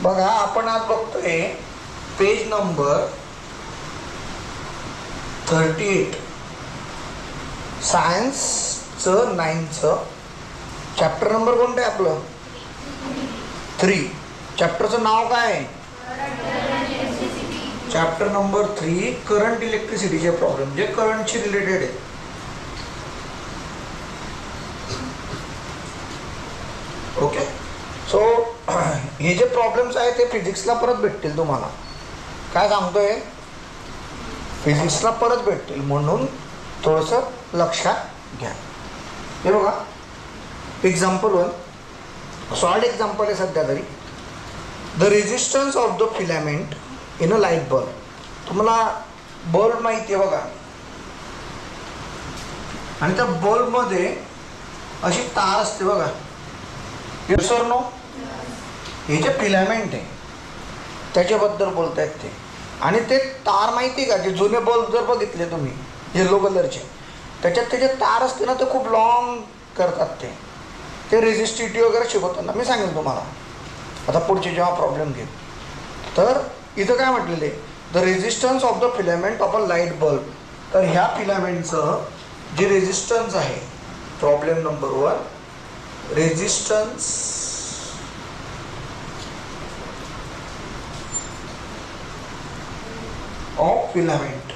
बघा आपण आज बघतोय पेज नंबर 38 सायन्सचं 9चं चॅप्टर नंबर कोणतं आहे आपलं 3. चॅप्टरचं नाव काय आहे चॅप्टर नंबर 3 करंट इलेक्ट्रिसिटीचे प्रॉब्लेम जे करंटशी रिलेटेड आहे. ओके सो हे जे प्रॉब्लेम्स आहेत ते फिजिक्सला परत भेटतील तुम्हाला. काय सांगतोय फिजिक्सला परत भेटतील म्हणून थोडंसं लक्षात घ्या. हे बघा एक्झाम्पल 1 सॉलिड एक्झाम्पल आहे सध्या तरी. The resistance of the filament in a light bulb. तुम्हाला बल्ब माहिती आहे बघा आणि त्या बल्बमध्ये अशी तार असते बघा. Yes or no. हे जे फिलामेंट आहे त्याच्याबद्दल बोलतायत ते. आणि ते तार माहिती का जे जुने बल्ब जर बघितले तुम्ही येलो कलरचे त्याच्यात त्याचे तार असते ना ते खूप लॉंग करतात. ते रेजिस्टिव्हिटी वगैरे शिकवताना मी सांगेन तुम्हाला आता पुढचे जेव्हा प्रॉब्लेम घेईल. तर इथं काय म्हटलेलं आहे the resistance of the filament of a light bulb. तर ह्या फिलामेंटचं जे रेजिस्टन्स आहे problem number 1 resistance of filament.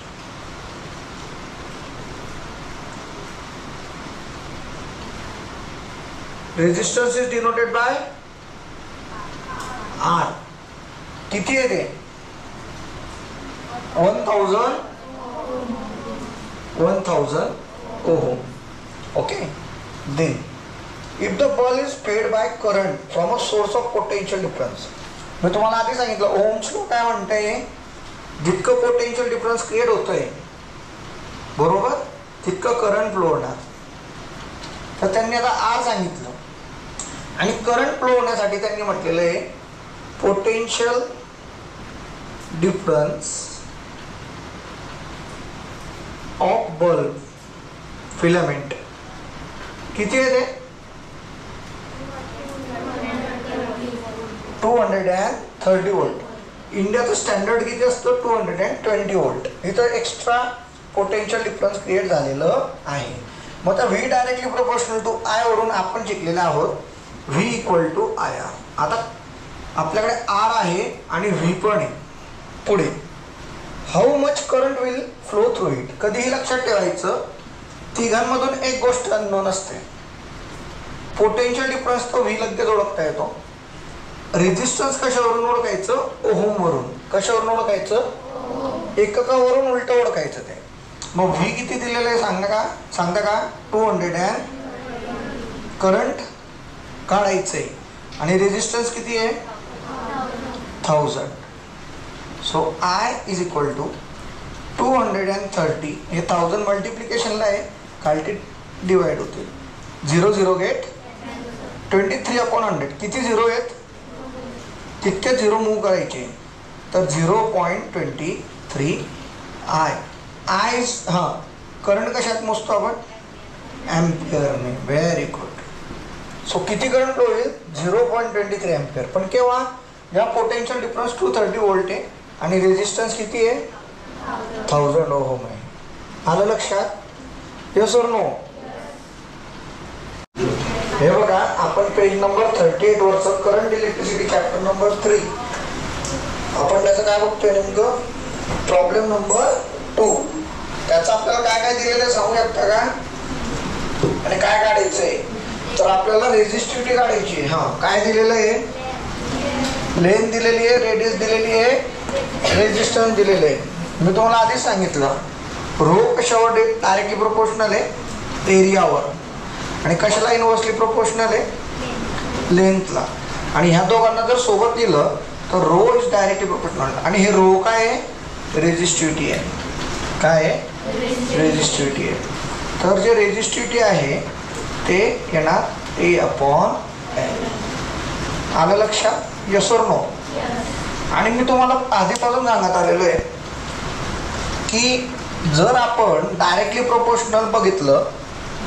Resistance is denoted by R. किती आहे ते 1000 ohm. Okay then if the bulb is fed by current from a source of potential difference. मी तुम्हाला आधी सांगितलं ओहम्स लॉ काय म्हणतंय जितकं पोटेन्शियल डिफरन्स क्रिएट होतंय बरोबर तितकं करंट फ्लो होणार. तर त्यांनी आता आर सांगितलं आणि करंट फ्लो होण्यासाठी त्यांनी म्हटलेलं आहे potential difference of bulb filament किती आहे ते 230 वोल्ट. इंडियाचं स्टँडर्ड किती असतं 220 वोल्ट. इथं एक्स्ट्रा पोटेन्शियल डिफरन्स क्रिएट झालेलं आहे. मग आता V directly proportional to I वरून आपण शिकलेले आहोत V equal to I R. आता आपल्याकडे आर आहे आणि व्ही पण आहे. पुढे how much current will flow through it. कधीही लक्षात ठेवायचं तिघांमधून एक गोष्ट अननोन असते. पोटेन्शियल डिफरन्स तो व्ही लगेच ओळखता येतो. रेजिस्टन्स कशावरून ओळखायचं ओहम वरून. कशावरून ओळखायचं एककावरून उलट ओळखायचं ते. मग व्ही किती दिलेलं आहे सांगता का 200 करंट काढायचं आहे आणि रेजिस्टन्स किती आहे 1000. So I is equal to 230. हे 1000 मल्टिप्लिकेशनला आहे खालती डिवाइड होते 0 गेट 23/100. किती 0 आहेत तितके 0 मूव्ह करायचे. तर 0.23 आय. आय हां करंट कशात मोजतो आपण ॲम्पियरने. Very good. सो किती करंट होईल 0.23 ॲम्पियर. पण केव्हा या पोटेन्शियल डिफरन्स 230 वोल्ट आहे आणि रेजिस्टन्स किती आहे 1000 ओहम आहे. आलं लक्षात येस ऑर नो. हे बघा आपण पेज नंबर 38 वरचं करंट इलेक्ट्रिसिटी चॅप्टर नंबर 3 आपण त्याचं काय बघतोय नेमकं प्रॉब्लेम नंबर 2. त्याचं आपल्याला काय काय दिलेलं आहे सांगू शकता का आणि काय काढायचंय. तर आपल्याला रेजिस्टिव्हिटी काढायची. हां काय दिलेलं आहे लेंथ दिलेली आहे रेडियस दिलेली आहे रेजिस्टन्स दिलेलं आहे. मी तुम्हाला आधीच सांगितलं रो कशावर डायरेक्टली प्रोपोर्शनल आहे एरियावर आणि कशाला इनव्हर्सली प्रोपोर्शनल आहे लेंथला. आणि ह्या दोघांना जर सोबत दिलं तर रो इज डायरेक्टली प्रोपोर्शनल. आणि हे रो काय आहे रेजिस्टिव्हिटी आहे. काय आहे रेजिस्टिव्हिटी आहे. तर जे रेजिस्टिव्हिटी आहे ते येणार A/L. आलं लक्षात येस ऑर नो. आणि मी तुम्हाला आधीपासून सांगत आलेलो आहे की जर आपण डायरेक्टली प्रोपोर्शनल बघितलं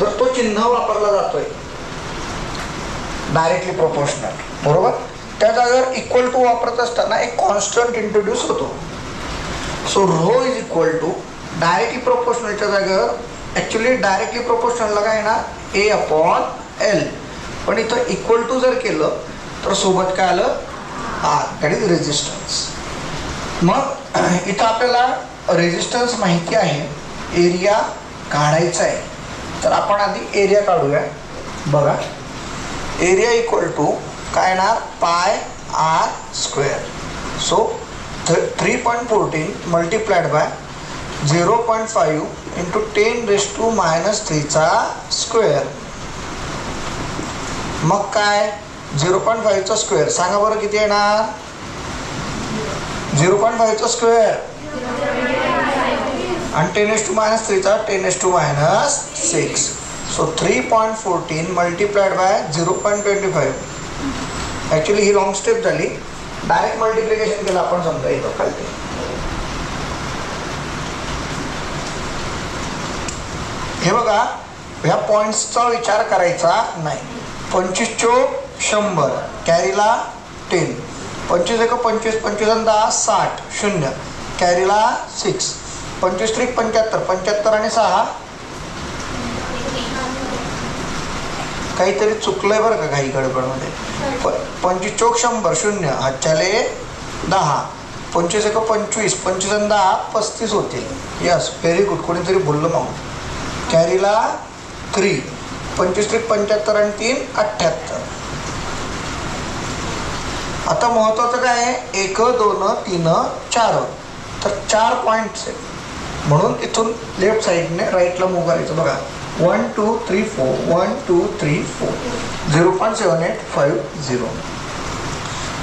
तर तो चिन्ह वापरला जातोय डायरेक्टली प्रोपोर्शनल बरोबर. त्या जागेवर इक्वल टू वापरत असताना एक कॉन्स्टंट इंट्रोड्यूस होतो. So rho is equal to directly प्रोपोर्शनलच्या जागेवर ॲक्च्युली डायरेक्टली प्रोपोर्शनलला काय ना ए अपॉन एल, पण इथं इक्वल टू जर केलं तर सोबत काय आलं आर, दॅट इज रेजिस्टन्स. मग इथं आपल्याला रेजिस्टन्स माहिती आहे, एरिया काढायचा आहे. तर आपण आधी एरिया काढूया. बघा एरिया इक्वल टू काय येणार pi R square. So 3.14 multiplied by 0.5 into 10⁻³ चा स्क्वेअर. मग काय 0.5 चा स्क्वेअर सांगा बरं किती येणार. 0.5 चा स्क्वेअर आणि 10⁻³ चा 10⁻⁶. So 3.14 multiplied bye 0.25. ॲक्च्युली ही लॉंग स्टेप झाली, डायरेक्ट मल्टिप्लिकेशन केलं आपण समजा येतो खालती. हे बघा ह्या पॉईंट्सचा विचार करायचा नाही. 25 चोक 100 कॅरीला 10, 25 एक 25, 25 आणि 10 60 0 कॅरीला 6, 25 त्रिक 75, 75 आणि 6 काहीतरी चुकलंय बरं का काही गडबडमध्ये. 25 चोक 100 0 हातच्याले 10, 25 एक 25, 25 आणि 10 35 होतील. यस व्हेरी गुड, कोणीतरी बोललं मग. कॅरीला 3, 25 त्रिक 75 आणि 3 78. आता महत्वाचं काय आहे 1 2 3 4, तर 4 पॉईंट्स आहेत म्हणून इथून लेफ्ट साईडने राईटला मूव्ह करायचं. बघा 1 2 3 4 1 2 3 4 0.7850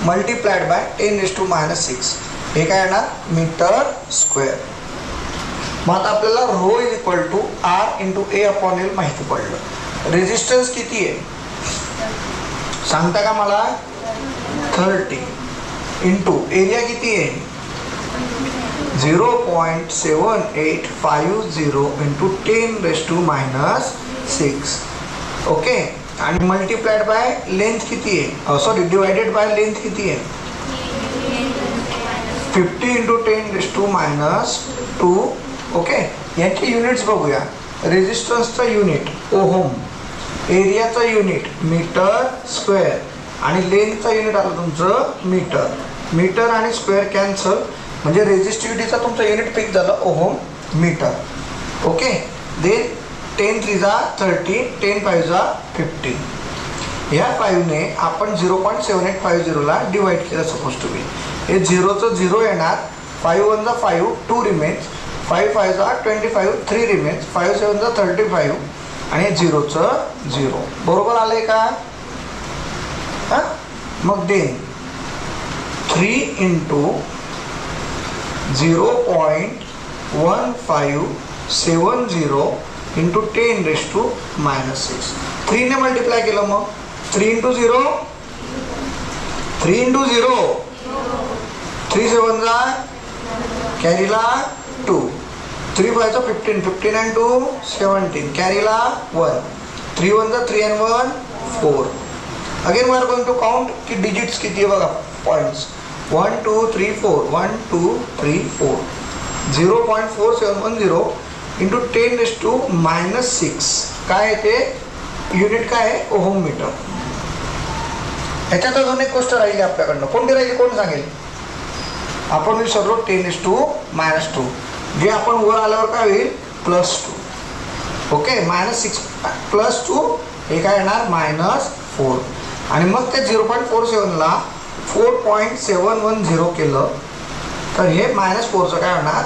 मल्टिप्लाइड बाय 10⁻⁶. हे काय येणार मीटर स्क्वेअर. मग आता आपल्याला rho is equal to R into A upon L माहिती पडलं. रेजिस्टन्स किती आहे सांगता का मला. 30 इंटू एरिया किती आहे 0.7850 इंटू 10⁻⁶. ओके. आणि मल्टिप्लाइड बाय लेंथ किती आहे, सॉरी डिवायडेड बाय लेंथ किती आहे 50 इंटू 10⁻². ओके. यांची युनिट्स बघूया. रेजिस्टन्सचा युनिट ओहम, एरियाचा युनिट मीटर स्क्वेअर आणि लेंथचा युनिट आलं तुमचं मीटर. मीटर आणि स्क्वेअर कॅन्सल म्हणजे रेजिस्टिव्हिटीचा तुमचं युनिट फिक्स झालं ओहम मीटर. ओके. देन 10 3 जा 30, 10 5 जा 15. ह्या 5ने आपण 0.7850ला डिवाइड केलं सपोज टू बी. हे 0चं 0 येणार, 5 1 जा 5 2 रिमेन्स, 5 5 जा 25 3 रिमेन्स, 5 7 जा 35 आणि 0चं 0. बरोबर आलंय का. हां मग देन 3 इंटू 0.1570 इंटू 10⁻⁶. 3ने मल्टिप्लाय केलं मग 3 इंटू 0 3 इंटू 0 3 7 जा कॅरीला 2, 3 5 जा 15, 15 and 2 17 कॅरीला 1, 3 1 जा 3 and 1 4. Again we are going to count की डिजिट्स किती आहे बघा. Points 1 2 3 4 1 2 3 4 0.4710 into 10⁻⁶. काय येते युनिट काय आहे ओहम मीटर. ह्याच्यात अजून एक गोष्ट राहिली आपल्याकडनं. कोणती राहिली कोण सांगेल. आपण विसरलो 10⁻². जे आपण वर आल्यावर काय होईल +2. ओके. -6 +2 हे काय येणार -4. आणि मग ते 0.47ला 4.710 केलं तर हे -4चं काय होणार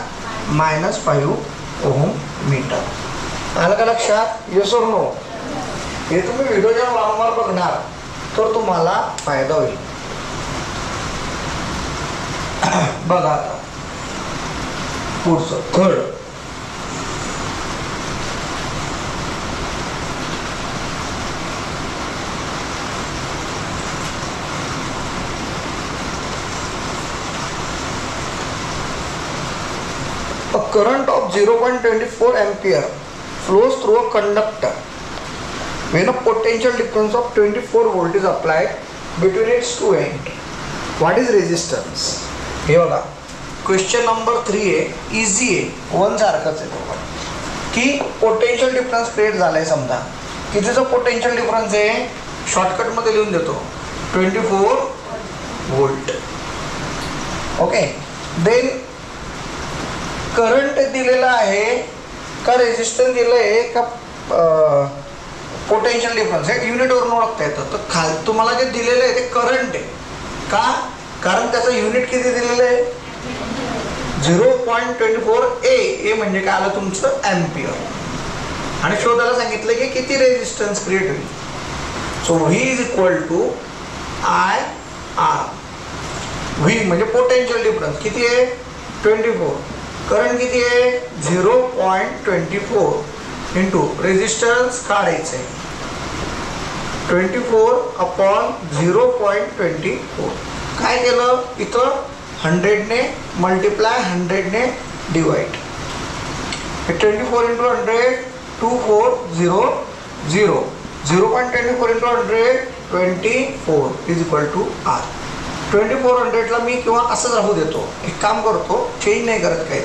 -5 ओहम मीटर. आलं का लक्षात. येस और नो. हे तुम्ही व्हिडिओ जेव्हा वारंवार बघणार तर तुम्हाला फायदा होईल. बघा आता पुढचं third. A current of 0.24 ampere flows through a conductor when a potential difference of 24 volt is applied between its two ends. What is resistance? हे बघा क्वेश्चन नंबर 3 आहे, इझी आहे, 1 सारखंच आहे तो, की पोटेन्शियल डिफरन्स क्रिएट झालाय. समजा कितीचं पोटेन्शियल डिफरन्स आहे, शॉर्टकटमध्ये लिहून देतो 24 व्होल्ट. ओके, देन करंट दिलेला आहे का रेजिस्टन्स दिलं आहे का पोटेन्शियल डिफरन्स हे युनिटवरून ओळखता येतं. तर तुम्हाला जे दिलेलं आहे ते करंट आहे. का? कारण त्याचं युनिट किती दिलेलं आहे, 0.24 ए म्हणजे काय आलं तुमचं ॲम्पियर. आणि शोधायला सांगितलं की किती रेजिस्टन्स क्रिएट होईल. So V is equal to I R. V म्हणजे पोटेन्शियल डिफरन्स किती आहे 24, करंट किती आहे 0.24 इंटू रेजिस्टन्स काढायचं आहे 24/0.24. काय केलं इथं 100ने मल्टिप्लाय 100ने divide. 24 into 100 2400 0.24 into 100 24 is equal to R. 2400ला मी किंवा असंच राहू देतो, एक काम करतो चेंज नाही करत काही,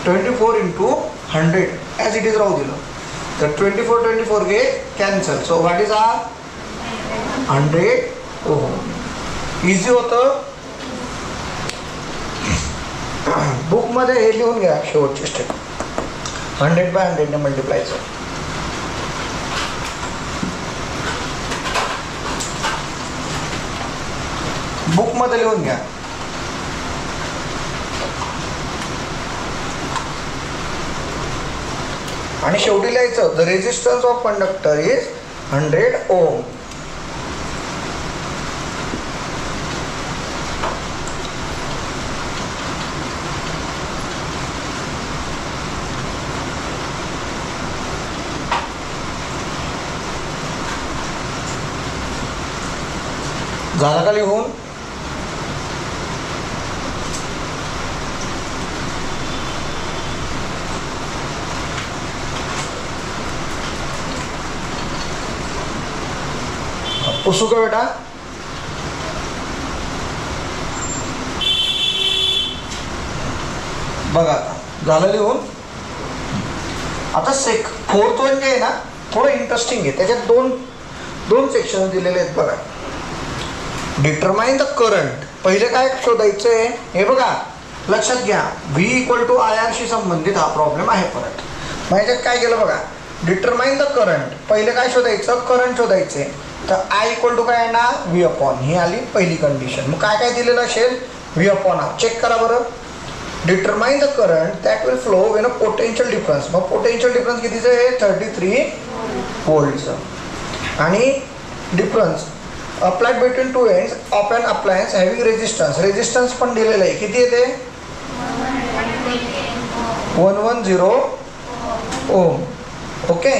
24 इंटू 100 ॲज इट इज राहू दिलं. तर 24 गे cancel. So what is R 100 ohm. Easy होतं. बुकमध्ये हे लिहून घ्या शेवटची स्टेप, 100/100ने मल्टिप्लायचं. बुकमध्ये लिहून घ्या. आणि शेवटी लिहायचं the resistance of conductor is 100 ओम. झालं का लिहून? पुसू का बेटा? बघा झालं लिहून. आता 4th वन जे आहे ना थोडं इंटरेस्टिंग आहे. त्याच्यात दोन सेक्शन दिलेले आहेत बघा. Determine the current. पहिले काय शोधायचं आहे हे बघा लक्षात घ्या. V equal to I R शी संबंधित हा प्रॉब्लेम आहे परत. मग याच्यात काय केलं बघा, डिटरमाइन द करंट. पहिले काय शोधायचं, करंट शोधायचे. तर आय इक्वल टू काय येणार व्ही अपॉन, ही आली पहिली कंडिशन. मग काय काय दिलेलं असेल व्ही अपॉन आर. चेक करा बरं. Determine the current that will flow when a potential difference. मग पोटेन्शियल डिफरन्स कितीचं आहे 33 व्होल्टचं. आणि difference applied between two ends of an appliance having resistance. Resistance पण दिलेलं आहे किती येते 110 ओम. ओके,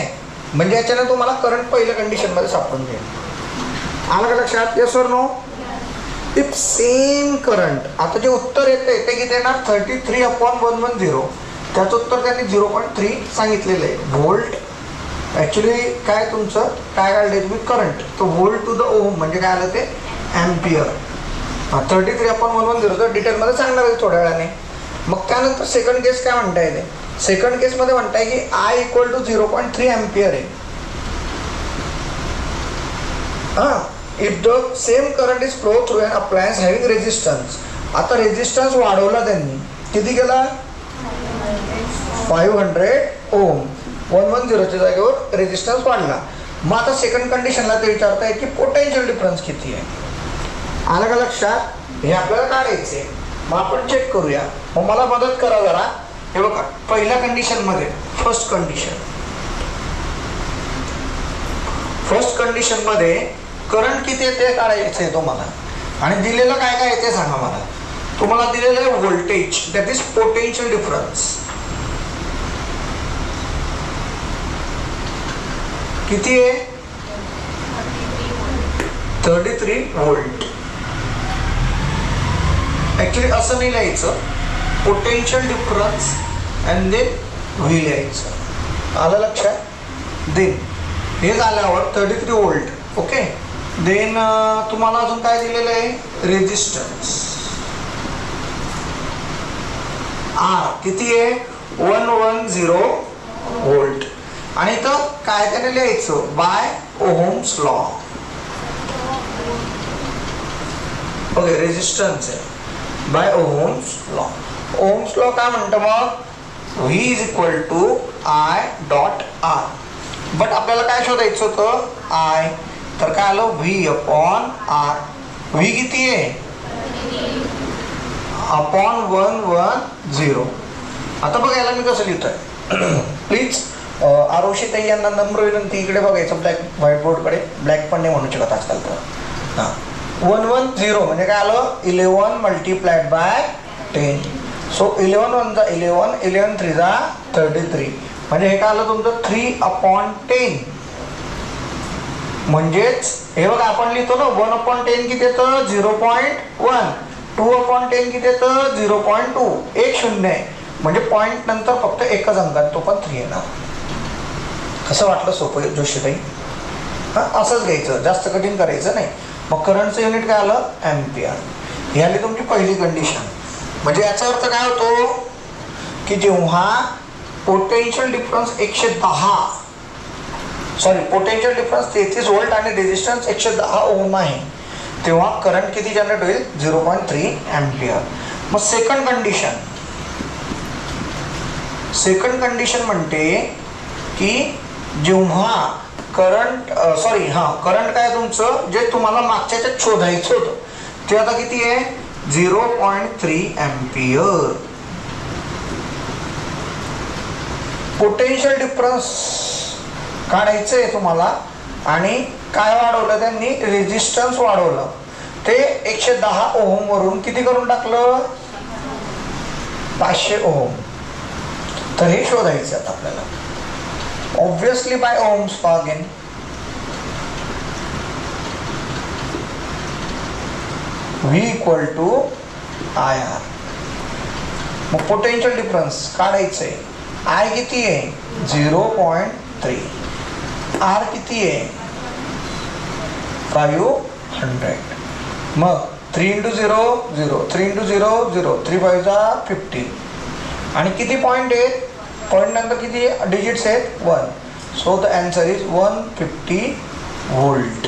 म्हणजे याच्यानं तुम्हाला करंट पहिल्या कंडिशनमध्ये सापडून जाईल. आलं का लक्षात? Yes or no? If same current. आता जे उत्तर येते ते किती येणार 33/110. त्याचं उत्तर त्यांनी 0.3 सांगितलेलं आहे. व्होल्ट ॲक्च्युली काय तुमचं काय काढलं तुम्ही करंट, तर व्होल्ट टू द ओम म्हणजे काय आलं ते ॲम्पियर. 33/110 तर डिटेलमध्ये सांगणार आहे थोड्या वेळाने. मग त्यानंतर सेकंड केस काय म्हणता येते. सेकंड केसमध्ये म्हणताय की आय इक्वल टू 0.3 ॲम्पियर आहे. हां, if the same current is flow through an appliance having resistance. आता रेजिस्टन्स वाढवला त्यांनी, किती केला 500 ओम. 110च्या जागेवर रेजिस्टन्स वाढला. मग आता सेकंड कंडिशनला ते विचारताय की पोटेन्शियल डिफरन्स किती आहे. आलं का लक्षात? हे आपल्याला काढायचे. मग आपण चेक करूया. मग मला मदत करा जरा. हे बघा पहिल्या कंडिशनमध्ये फर्स्ट कंडिशनमध्ये करंट किती येते काढायचं आहे तुम्हाला. आणि दिलेलं काय काय येते सांगा मला. तुम्हाला दिलेलं आहे voltage that is potential difference किती आहे 33 व्होल्ट. ॲक्च्युली असं नाही लिहायचं, potential difference and then V लिहायचं. आलं लक्षात? देन हे झाल्यावर 33 व्होल्ट. ओके, देन तुम्हाला अजून काय दिलेलं आहे, रेजिस्टन्स आर किती आहे 110 व्होल्ट. आणि इथं काय त्याने लिहायचं, by Ohm's law. Okay, resistance आहे by Ohm's law. Ohm's law काय म्हणतं मग, V is equal to I dot R. But आपल्याला काय शोधायचं होतं, I, तर काय आलं V अपॉन R. V किती आहे, अपॉन 110. आता बघा याला मी कसं लिहितोय, प्लीज आरोशी ताई यांना नम्र विनंती इकडे बघायचं ब्लॅक व्हाईट बोर्डकडे. ब्लॅक पण नाही म्हणू शकत आजकाल तर. हां, 110 म्हणजे काय आलं 11 मल्टिप्लाइड बाय 10. सो 11 1 जा 11, 11 3 जा 33. म्हणजे हे काय आलं तुमचं 3/10. म्हणजेच हे बघा आपण लिहितो ना 1/10 किती येतं 0.1, 2/10 किती येतं 0.2. एक शून्य आहे म्हणजे पॉईंट नंतर फक्त एकच अंकात, तो पण 3 येणार. कसं वाटलं सोपं जोशीताई? हां, असंच घ्यायचं, जास्त कठीण करायचं नाही. मग करंटचं युनिट काय आलं, एम्पियर. ही आली तुमची पहिली कंडिशन. म्हणजे याचा अर्थ काय होतो की जेव्हा पोटेन्शियल डिफरन्स 33 व्होल्ट आणि रेजिस्टन्स 110 ओम आहे, तेव्हा करंट किती जनरेट होईल 0.3 एम्पियर. मग सेकंड कंडिशन म्हणते की जेव्हा करंट करंट काय तुमचं जे तुम्हाला मागच्या शोधायचं होतं ते आता किती आहे 0.3 एम्पियर. पोटेन्शियल डिफरन्स काढायचं आहे तुम्हाला आणि काय वाढवलं त्यांनी, रेजिस्टन्स वाढवलं. ते 110 ओहम वरून किती करून टाकलं 500 ओहम. तर हे शोधायचं आहे आपल्याला, obviously by Ohm's law again. V equal to IR. मग पोटेन्शियल डिफरन्स काढायचं आहे. I किती आहे 0.3, R किती आहे 500. मग 3 × 0 0, 3 × 0 0, 3 5 जा 15. आणि किती पॉईंट आहेत, पॉईंट नंतर किती डिजिट्स आहेत 1. So the answer is 150 volt.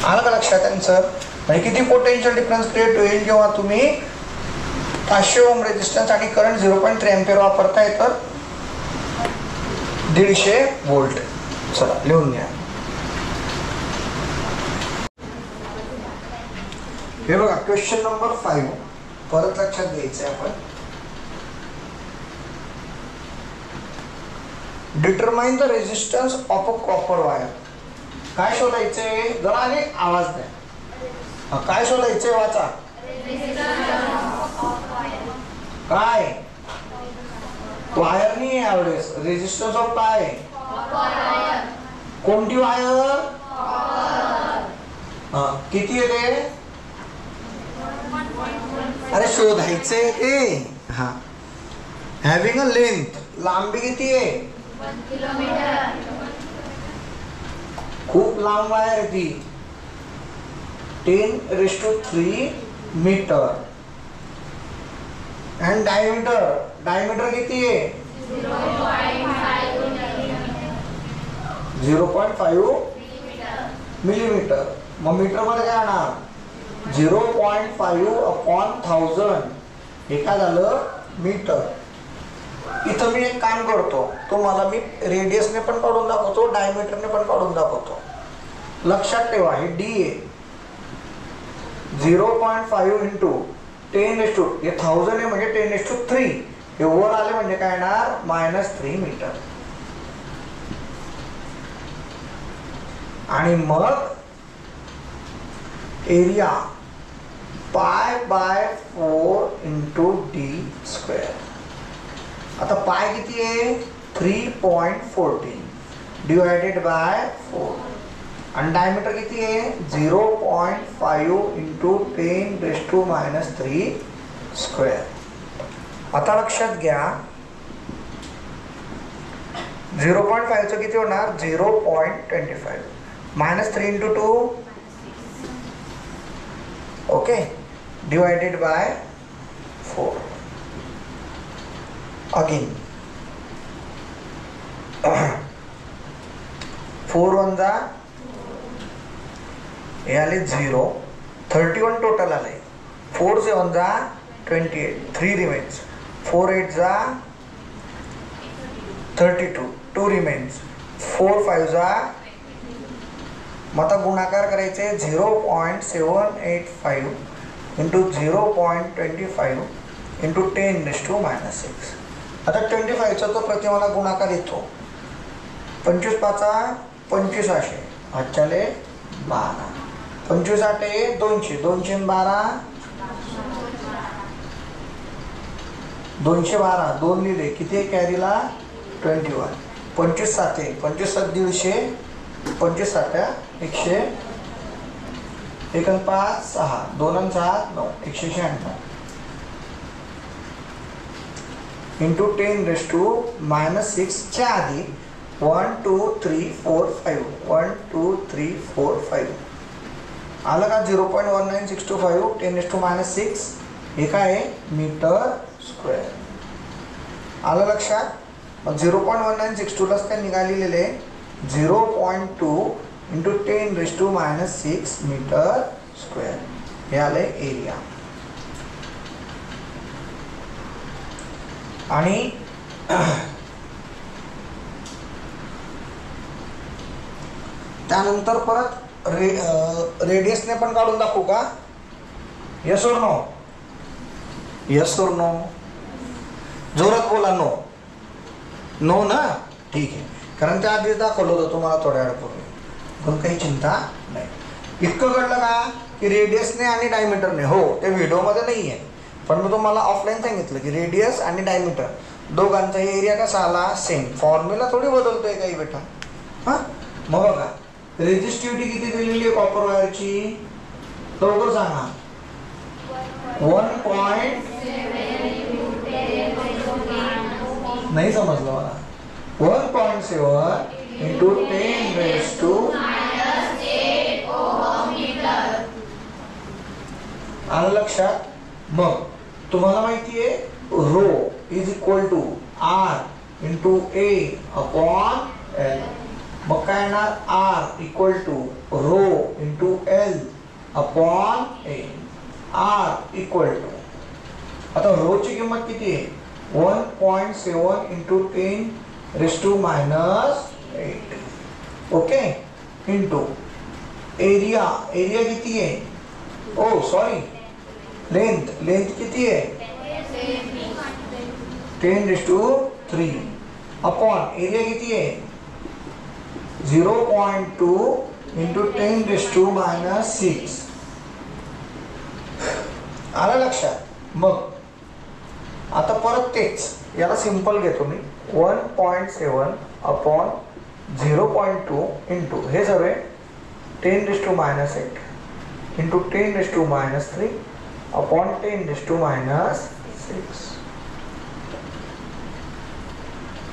आलं का लक्षात आन्सर? म्हणजे किती पोटेन्शियल डिफरन्स क्रिएट होईल जेव्हा तुम्ही 500 ओम रेजिस्टन्स आणि करंट 0.3 एम्पियर वापरताय तर 150 व्होल्ट. चला लिहून घ्या. हे बघा क्वेश्चन नंबर 5 परत लक्षात घ्यायचं आहे आपण. Determine the resistance of a copper wire. काय शोधायचंय, जरा आणि आवाज द्या. काय शोधायचंय वाचा. काय वायर नाही यावेळेस, रेजिस्टन्स ऑफ काय, कोणती वायर, किती येते, अरे शोधायचे ते. हा, हॅव्हिंग अ लेंथ, लांबी किती आहे 1 किलोमीटर. खूप लांब वायर आहे ती, 10⁻³ मीटर. आणि डायमीटर किती आहे 0.5 मिलीमीटर. मग मीटर मध्ये काय येणार 0.5/1000. हे काय झालं मीटर. इथं मी एक काम करतो, तुम्हाला मी रेडियसने पण काढून दाखवतो, डायमीटरने पण काढून दाखवतो. लक्षात ठेवा हे डी आहे 0.5 × 10⁻, हे 1000 आहे म्हणजे 10⁻3. हे वर आले म्हणजे काय येणार -3 मीटर. आणि मग एरिया π/4 × d². आता पाय किती आहे 3.14 डिवायडेड बाय 4. आणि डायमीटर किती आहे 0.5 × 10⁻³ आता लक्षात घ्या 0.5 चं किती होणार 0.25. -3 into 2, okay, divided by 4. Again 4 1 जा हे आले 0, 31 टोटल आले. 4 7 जा 28, 3 remains. 4 8 जा 32, 2 remains. 4 5 जा, मग आता गुणाकार करायचे 0.785 इंटू 0.25 इंटू 10⁻⁻6. आता 25चा तो प्रतिमाला गुणाकार येतो. 25 पाचा 25 असे, आजच्याले 12, 25 8 200, 200 12 212, 2 लिहिले किती कॅरीला 21. 25 7 25 7 150, 25 7 100, 1 5 6, 2 7 9, 196 इंटू 10⁻⁻6 च्या आधी 1 2 3 4 5, 1 2 3 4 5 आलं का. 0.19625 10⁻⁻6 हे काय आहे मीटर स्क्वेअर. आलं लक्षात. मग 0.1962 लाच काय निघालेले 0.2 इंटू 10⁻⁻6 मीटर स्क्वेअर हे आलंय एरिया. आणि त्यानंतर परत रेडियसने पण काढून दाखवू का? यस और नो? यस और नो? जोरात बोला. नो नो ना, ठीक आहे. कारण त्या आधीच दाखवलं होतं तुम्हाला थोड्या वेळापूर्वी, पण काही चिंता नाही. इतकं कळलं का की रेडियसने आणि डायमीटरने, हो ते व्हिडिओमध्ये नाही आहे पण मी तुम्हाला ऑफलाईन सांगितलं की रेडियस आणि डायमीटर दोघांचा एरिया कसा आला सेम. फॉर्म्युला थोडी बदलतोय काही बेटा. हां मग बघा रेजिस्टिव्हिटी किती दिलेली आहे कॉपर वायरची, लवकर सांगा. 1. नाही समजलं मला. 1.7 इंटू 10⁻⁸ आलं लक्षात. मग तुम्हाला माहिती आहे rho is equal to R into A upon L. मग काय येणार R equal to rho into L upon A. R equal to, आता रोची किंमत किती आहे 1.7 into 10⁻⁸8, okay, into area. Area किती आहे, ओ सॉरी लेंथ. लेंथ किती आहे 10⁻³ अपॉन एरिया किती आहे 0.2 इंटू 10⁻⁻6. आलं लक्षात. मग आता परत तेच याला सिंपल घेतो मी. 1.7 अपॉन 0.2 इंटू हे सगळे 10⁻⁸ इंटू 10⁻³ अपॉन 10⁻⁶.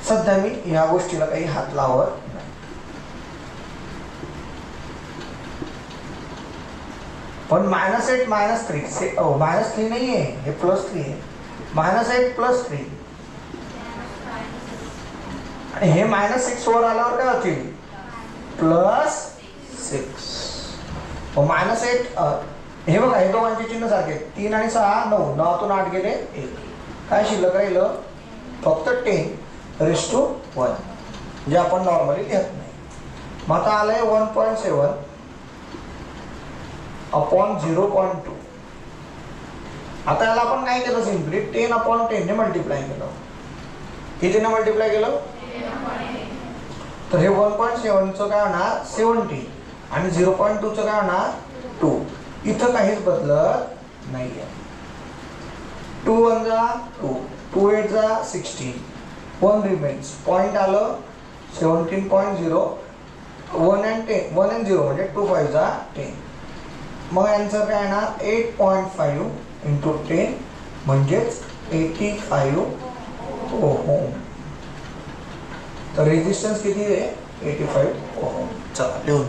सध्या मी या गोष्टीला काही हात लावत नाही. पण -8 -3 -3 नाही आहे, हे +3 आहे. -8 +3 आणि हे -6 वर आल्यावर काय होतील +6. -8 हे बघा हे दोघांचे चिन्ह सारखे 3 आणि 6 9, 9तून 8 गेले 1. काय शिल्लक राहिलं फक्त 10⁻⁴ जे आपण नॉर्मली लिहत नाही. मग आता आलंय 1.7 अपॉन 0.2. आता याला आपण काय केलं सिम्पली 10/10 ने मल्टिप्लाय केलं. कितीने मल्टिप्लाय केलं तर हे 1.7चं काय होणार 70 आणि 0.2चं काय होणार 2. इथं काहीच बदलत नाहीये. 2 1 जा 2, 2 8 जा 16, 1 रिमेन्स. पॉईंट आलं 17.0. 1 and 0 म्हणजे 2 5 जा 10. मग आन्सर काय येणार 8.5 इंटू 10 म्हणजेच 85 ओहम. तर रेजिस्टन्स किती आहे 85 ओहम. चला लिहून